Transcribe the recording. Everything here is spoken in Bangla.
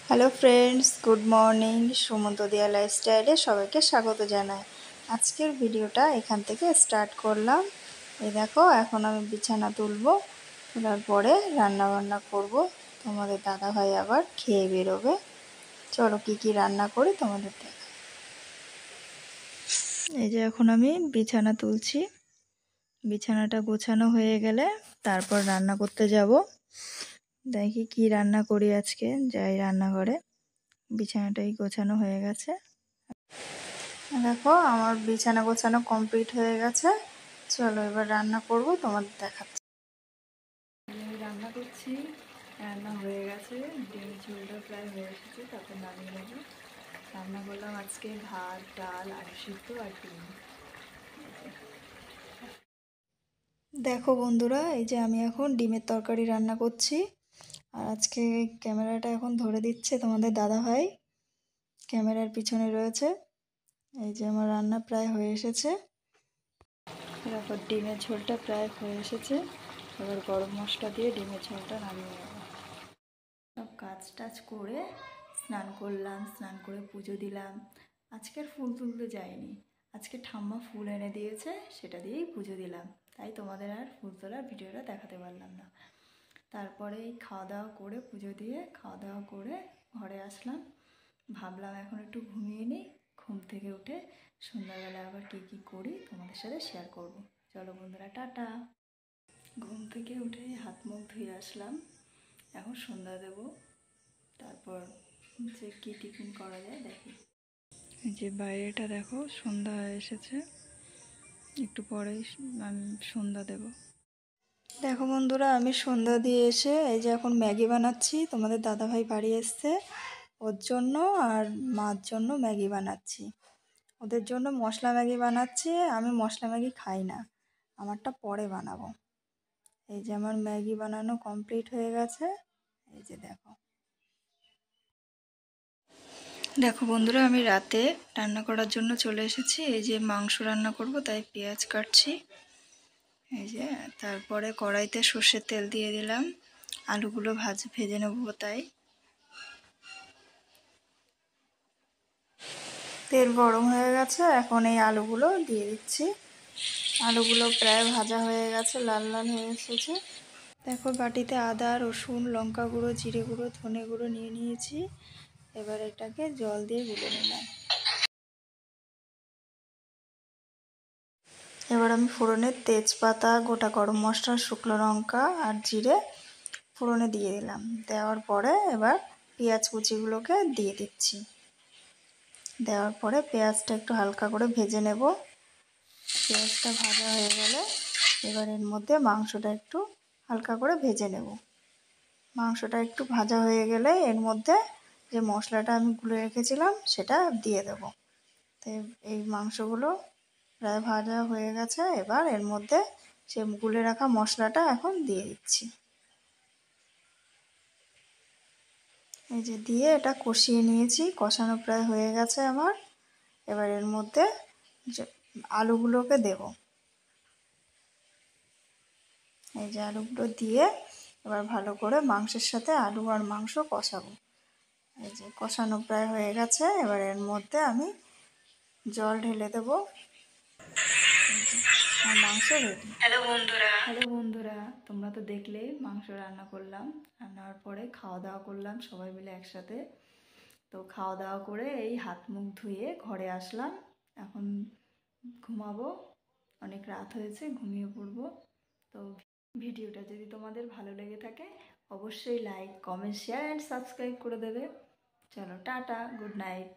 Hello friends, good morning. Sumanta দিয়া লাইফস্টাইলে সবাইকে স্বাগত জানাই। আজকের ভিডিওটা এখান থেকে স্টার্ট করলাম। এই দেখো, এখন আমি বিছানা তুলবো, তোলার পরে রান্না বান্না করব। তোমাদের দাদাভাই আবার খেয়ে বেরোবে। চলো কি কি রান্না করি তোমাদের দেখাই। এই যে এখন আমি বিছানা তুলছি। বিছানাটা গোছানো হয়ে গেলে তারপর রান্না করতে যাব। দেখি কি রান্না করি আজকে। যাই রান্নাঘরে। বিছানাটাই গোছানো হয়ে গেছে। দেখো, আমার বিছানা গোছানো কমপ্লিট হয়ে গেছে। চলো এবার রান্না করব, তোমাদের দেখাচ্ছি। আমি রান্না করছি, রান্না হয়ে গেছে। ডিম ঝোলটা প্রায় হয়ে এসেছে, তারপর নামিয়ে নেব। রান্না করলাম আজকে ভাত, ডাল, আলু সিদ্ধ আর ডিম। দেখো বন্ধুরা, এই যে আমি এখন ডিমের তরকারি রান্না করছি। আর আজকে ক্যামেরাটা এখন ধরে দিচ্ছে তোমাদের দাদাভাই, ক্যামেরার পিছনে রয়েছে। এই যে আমার রান্না প্রায় হয়ে এসেছে। তারপর ডিমের ঝোলটা প্রায় হয়ে এসেছে। এবার গরম মশলা দিয়ে ডিমের ঝোলটা নামিয়ে নেব। সব কাজ টাজ করে স্নান করলাম, স্নান করে পুজো দিলাম। আজকের ফুল তুলতে যাইনি, আজকে ঠাম্মা ফুল এনে দিয়েছে, সেটা দিয়েই পুজো দিলাম। তাই তোমাদের আর ফুল তোলার ভিডিওটা দেখাতে পারলাম না। তারপরে খাওয়া দাওয়া করে, পুজো দিয়ে খাওয়া দাওয়া করে ঘরে আসলাম। ভাবলাম এখন একটু ঘুমিয়ে নিই। ঘুম থেকে উঠে সন্ধ্যাবেলা আবার কী করি তোমাদের সাথে শেয়ার করব। চলো বন্ধুরা, টাটা। ঘুম থেকে উঠে হাত মুখ ধুয়ে আসলাম, এখন সন্ধ্যা দেব। তারপর যে কী টিফিন করা যায় দেখি। এই যে বাইরেটা দেখো, সন্ধ্যা হয়ে এসেছে। একটু পরেই আমি সন্ধ্যা দেব। দেখো বন্ধুরা, আমি সন্ধ্যা দিয়ে এসে এই যে এখন ম্যাগি বানাচ্ছি। তোমাদের দাদাভাই বাড়ি এসছে, ওর জন্য আর মার জন্য ম্যাগি বানাচ্ছি। ওদের জন্য মশলা ম্যাগি বানাচ্ছি। আমি মশলা ম্যাগি খাই না, আমারটা পরে বানাবো। এই যে আমার ম্যাগি বানানো কমপ্লিট হয়ে গেছে। এই যে দেখো। দেখো বন্ধুরা, আমি রাতে রান্না করার জন্য চলে এসেছি। এই যে মাংস রান্না করব, তাই পেঁয়াজ কাটছি। এই যে তারপরে কড়াইতে সর্ষের তেল দিয়ে দিলাম, আলুগুলো ভেজে নেব। তাই তেল গরম হয়ে গেছে, এখন এই আলুগুলো দিয়ে দিচ্ছি। আলুগুলো প্রায় ভাজা হয়ে গেছে, লাল লাল হয়ে এসেছে। দেখো, বাটিতে আদা, রসুন, লঙ্কা গুঁড়ো, জিরে গুঁড়ো, ধনে গুঁড়ো নিয়ে নিয়েছি। এবার এটাকে জল দিয়ে গুলে নিলাম। এবার আমি ফোড়নে তেজপাতা, গোটা গরম মশলা, শুকনো লঙ্কা আর জিরে ফোড়নে দিয়ে দিলাম। দেওয়ার পরে এবার পেঁয়াজ কুচিগুলোকে দিয়ে দিচ্ছি। দেওয়ার পরে পেঁয়াজটা একটু হালকা করে ভেজে নেব। পেঁয়াজটা ভাজা হয়ে গেলে এবার এর মধ্যে মাংসটা একটু হালকা করে ভেজে নেব। মাংসটা একটু ভাজা হয়ে গেলে এর মধ্যে যে মশলাটা আমি গুলে রেখেছিলাম সেটা দিয়ে দেব। তো এই মাংসগুলো প্রায় ভাজা হয়ে গেছে। এবার এর মধ্যে সে গুলে রাখা মশলাটা এখন দিয়ে দিচ্ছি। এই যে দিয়ে এটা কষিয়ে নিয়েছি, কষানো প্রায় হয়ে গেছে আমার। এবার এর মধ্যে যে আলুগুলোকে দেব। এই যে আলুগুলো দিয়ে এবার ভালো করে মাংসের সাথে আলু আর মাংস কষাবো। এই যে কষানো প্রায় হয়ে গেছে, এবার এর মধ্যে আমি জল ঢেলে দেবো। আর মাংস রেডি। হ্যালো বন্ধুরা, তোমরা তো দেখলে মাংস রান্না করলাম। রান্নার পরে খাওয়া দাওয়া করলাম সবাই মিলে একসাথে। তো খাওয়া দাওয়া করে এই হাত মুখ ধুয়ে ঘরে আসলাম। এখন ঘুমাবো, অনেক রাত হয়েছে, ঘুমিয়ে পড়বো। তো ভিডিওটা যদি তোমাদের ভালো লেগে থাকে অবশ্যই like, comment, share and subscribe করে দেবে। চলো টাটা, গুড নাইট।